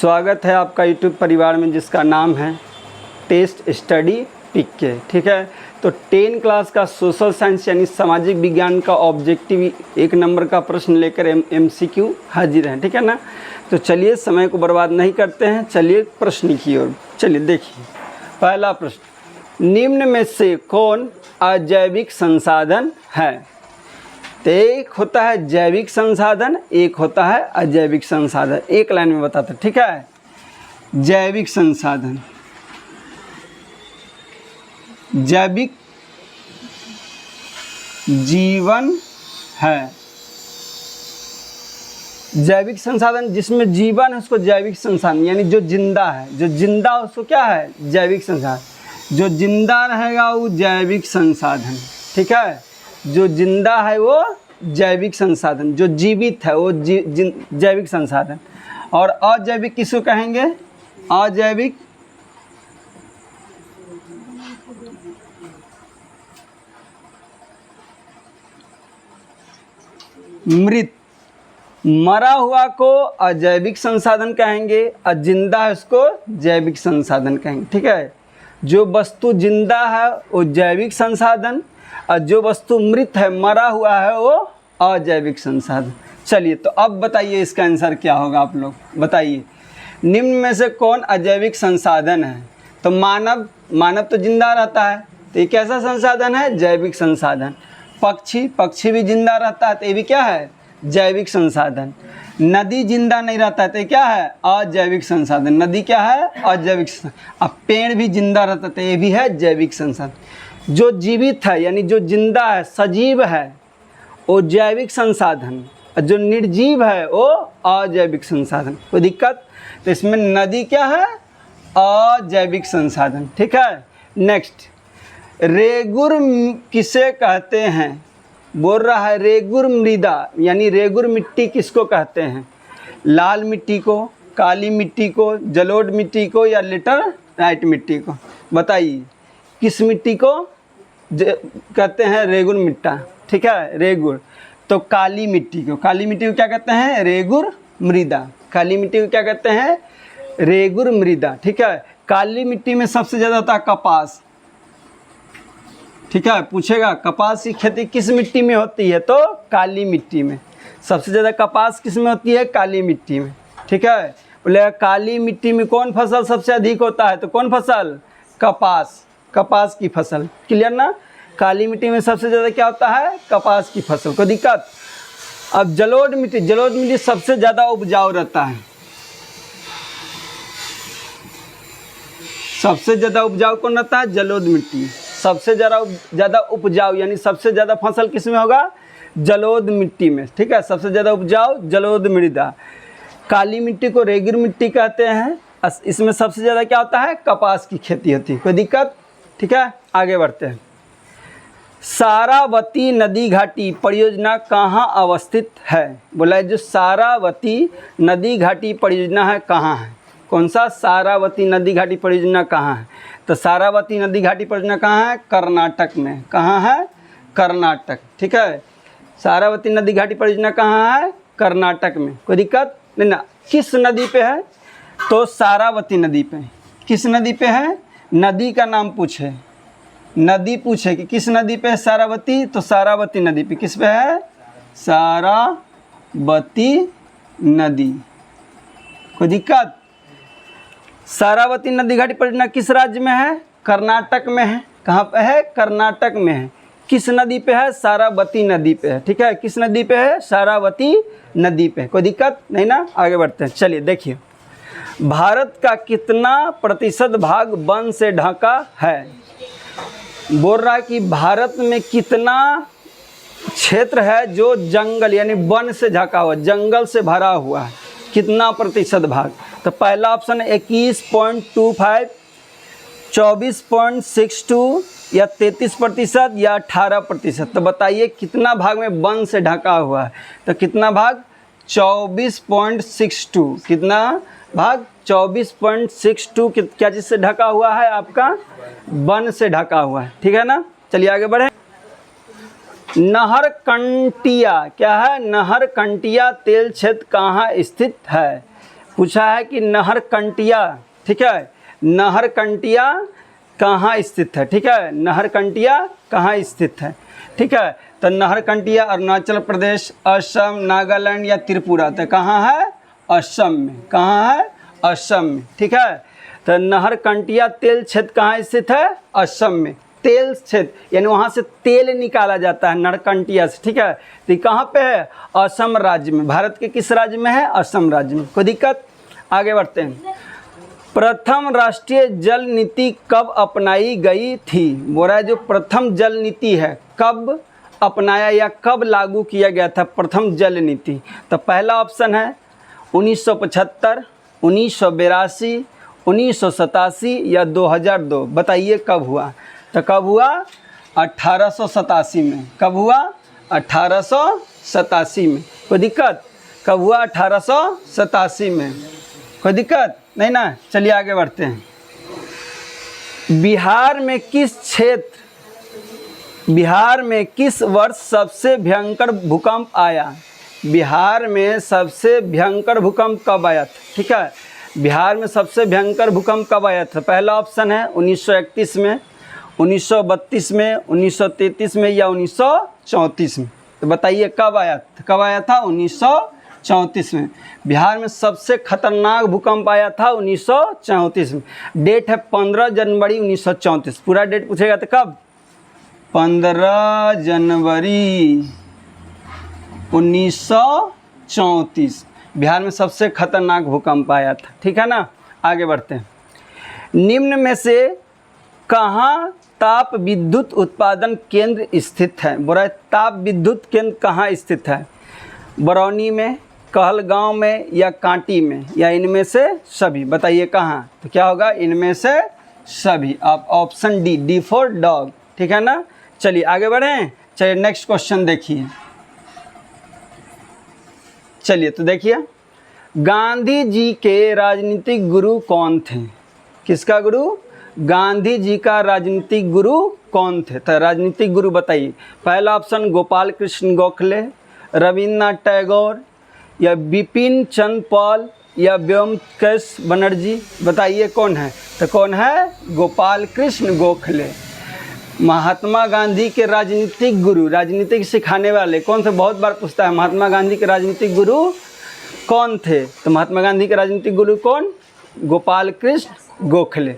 स्वागत है आपका यूट्यूब परिवार में जिसका नाम है टेस्ट स्टडी पिक्के। ठीक है, तो 10 क्लास का सोशल साइंस यानी सामाजिक विज्ञान का ऑब्जेक्टिव 1 नंबर का प्रश्न लेकर MCQ हाजिर हैं। ठीक है ना, तो चलिए समय को बर्बाद नहीं करते हैं, चलिए प्रश्न की ओर चलिए। देखिए पहला प्रश्न, निम्न में से कौन अजैविक संसाधन है? तो एक होता है जैविक संसाधन, एक होता है अजैविक संसाधन। एक लाइन में बताता, ठीक है। जैविक संसाधन, जैविक जीवन है। जैविक संसाधन जिसमें जीवन है उसको जैविक संसाधन, यानी जो जिंदा है, जो जिंदा उसको क्या है? जैविक संसाधन। जो जिंदा रहेगा वो जैविक संसाधन। ठीक है, जो जिंदा है वो जैविक संसाधन, जो जीवित है वो जैविक संसाधन। और अजैविक किसको कहेंगे? अजैविक मृत। मरा हुआ को अजैविक संसाधन कहेंगे और जिंदा है उसको जैविक संसाधन कहेंगे। ठीक है, जो वस्तु जिंदा है वो जैविक संसाधन और जो वस्तु मृत है, मरा हुआ है, वो अजैविक संसाधन। चलिए तो अब बताइए इसका आंसर क्या होगा, आप लोग बताइए। निम्न में से कौन अजैविक संसाधन है? तो मानव तो जिंदा रहता है, तो ये कैसा संसाधन है? जैविक संसाधन। पक्षी भी जिंदा रहता है, तो ये भी क्या है? जैविक संसाधन। नदी जिंदा नहीं रहता है, तो ये क्या है? अजैविक संसाधन। नदी क्या है? अजैविक संसाधन। अब पेड़ भी जिंदा रहता है, तो ये भी है जैविक संसाधन। जो जीवित है यानी जो जिंदा है, सजीव है, वो जैविक संसाधन। और जो निर्जीव है वो अजैविक संसाधन। कोई दिक्कत? तो इसमें नदी क्या है? अजैविक संसाधन। ठीक है, नेक्स्ट, रेगुर किसे कहते हैं? बोल रहा है रेगुर मृदा, यानी रेगुर मिट्टी किसको कहते हैं? लाल मिट्टी को, काली मिट्टी को, जलोढ़ मिट्टी को या लेटराइट मिट्टी को? बताइए किस मिट्टी को कहते हैं? रेगुर मिट्टा। ठीक है, रेगुर। तो काली मिट्टी को क्या कहते हैं? रेगुर मृदा। काली मिट्टी को क्या कहते हैं? रेगुर मृदा। ठीक है, काली मिट्टी में सबसे ज़्यादा होता है कपास। ठीक है, पूछेगा कपास की खेती किस मिट्टी में होती है? तो काली मिट्टी में। सबसे ज़्यादा कपास किस में होती है? काली मिट्टी में। ठीक है, बोले काली मिट्टी में कौन फसल सबसे अधिक होता है? तो कौन फसल? कपास। कपास की फसल। क्लियर ना? काली मिट्टी में सबसे ज़्यादा क्या होता है? कपास की फसल। कोई दिक्कत? अब जलोढ़ मिट्टी सबसे ज़्यादा उपजाऊ रहता है। सबसे ज़्यादा उपजाऊ कौन रहता है? जलोढ़ मिट्टी। सबसे ज़्यादा उपजाऊ यानी सबसे ज़्यादा फसल किस में होगा? जलोढ़ मिट्टी में। ठीक है, सबसे ज़्यादा उपजाऊ जलोढ़ मृदा। काली मिट्टी को रेगुर मिट्टी कहते हैं। इसमें सबसे ज़्यादा क्या होता है? कपास की खेती होती है। कोई दिक्कत? ठीक है, आगे बढ़ते हैं। सारावती नदी घाटी परियोजना कहाँ अवस्थित है? बोला है जो सारावती नदी घाटी परियोजना है कहाँ है? कौन सा? सारावती नदी घाटी परियोजना कहाँ है? तो सारावती नदी घाटी परियोजना कहाँ है? कर्नाटक में। कहाँ है? कर्नाटक। ठीक है, सारावती नदी घाटी परियोजना कहाँ है? कर्नाटक में। कोई दिक्कत नहीं ना? किस नदी पे है? तो सारावती नदी पे। किस नदी पे है? नदी का नाम पूछे, नदी पूछे कि किस नदी पे है सारावती, तो सारावती नदी पे। किस पे है? सारावती नदी। कोई दिक्कत? सारावती नदी घाटी परियोजना किस राज्य में है? कर्नाटक में है। कहाँ पे है? कर्नाटक में है। किस नदी पे है? सारावती नदी पे है। ठीक है, किस नदी पे है? सारावती नदी पे। कोई दिक्कत नहीं ना? आगे बढ़ते हैं। चलिए देखिए, भारत का कितना प्रतिशत भाग वन से ढका है? बोल रहा है कि भारत में कितना क्षेत्र है जो जंगल यानी वन से ढका हुआ, जंगल से भरा हुआ है? कितना प्रतिशत भाग? तो पहला ऑप्शन है 21.25, 24.62 या 33% या 18%। तो बताइए कितना भाग में वन से ढका हुआ है? तो कितना भाग? 24.62। कितना भाग? 24.62 क्या चीज़ से ढका हुआ है? आपका वन से ढका हुआ है। ठीक है ना? चलिए आगे बढ़े। नहरकंटिया क्या है? नहरकंटिया तेल क्षेत्र कहाँ स्थित है? पूछा है कि नहरकंटिया, ठीक है, नहरकंटिया कहाँ स्थित है, ठीक है, नहरकंटिया कहाँ स्थित है, ठीक है। तो नहरकंटिया अरुणाचल प्रदेश, असम, नागालैंड या त्रिपुरा, तो कहाँ है, असम में, कहाँ है, असम में, ठीक है। तो नहरकंटिया तेल क्षेत्र कहाँ स्थित है, असम में, तेल क्षेत्र यानी वहाँ से तेल निकाला जाता है नहरकंटिया से, ठीक है। तो कहाँ पे है, असम राज्य में, भारत के किस राज्य में है, असम राज्य में, कोई दिक्कत। आगे बढ़ते हैं। प्रथम राष्ट्रीय जल नीति कब अपनाई गई थी, बोल रहा है जो प्रथम जल नीति है कब अपनाया या कब लागू किया गया था प्रथम जल नीति। तो पहला ऑप्शन है 1975, 1982, 1987 या 2002, बताइए कब हुआ। तो कब हुआ, 1887 में, कब हुआ, 1887 में, कोई दिक्कत। कब हुआ, 1887 में, कोई दिक्कत नहीं ना। चलिए आगे बढ़ते हैं। बिहार में किस वर्ष सबसे भयंकर भूकंप आया, बिहार में सबसे भयंकर भूकंप कब आया था, ठीक है। बिहार में सबसे भयंकर भूकंप कब आया था। पहला ऑप्शन है 1931 में, 1932 में, 1933 में या 1934 में। तो बताइए कब आया था, कब आया था, 1934 में। बिहार में सबसे खतरनाक भूकंप आया था 1934 में। डेट है 15 जनवरी 1934, पूरा डेट पूछेगा तो कब, 15 जनवरी 1934 बिहार में सबसे खतरनाक भूकंप आया था, ठीक है ना। आगे बढ़ते हैं। निम्न में से कहाँ ताप विद्युत उत्पादन केंद्र स्थित है, बोला ताप विद्युत केंद्र कहाँ स्थित है, बरौनी में, कहलगांव में या कांटी में या इनमें से सभी, बताइए कहाँ। तो क्या होगा, इनमें से सभी, आप ऑप्शन डी फॉर डॉग, ठीक है ना। चलिए आगे बढ़ें। चलिए नेक्स्ट क्वेश्चन देखिए। चलिए तो देखिए, गांधी जी के राजनीतिक गुरु कौन थे, किसका गुरु, गांधी जी का राजनीतिक गुरु कौन थे। तो राजनीतिक गुरु बताइए। पहला ऑप्शन गोपाल कृष्ण गोखले, रविन्द्रनाथ टैगोर या बिपिन चंद्र पाल या व्योमकेश बनर्जी, बताइए कौन है। तो कौन है, गोपाल कृष्ण गोखले। महात्मा गांधी के राजनीतिक गुरु, राजनीतिक सिखाने वाले कौन से, बहुत बार पूछता है महात्मा गांधी के राजनीतिक गुरु कौन थे। तो महात्मा गांधी के राजनीतिक गुरु कौन, गोपाल कृष्ण गोखले।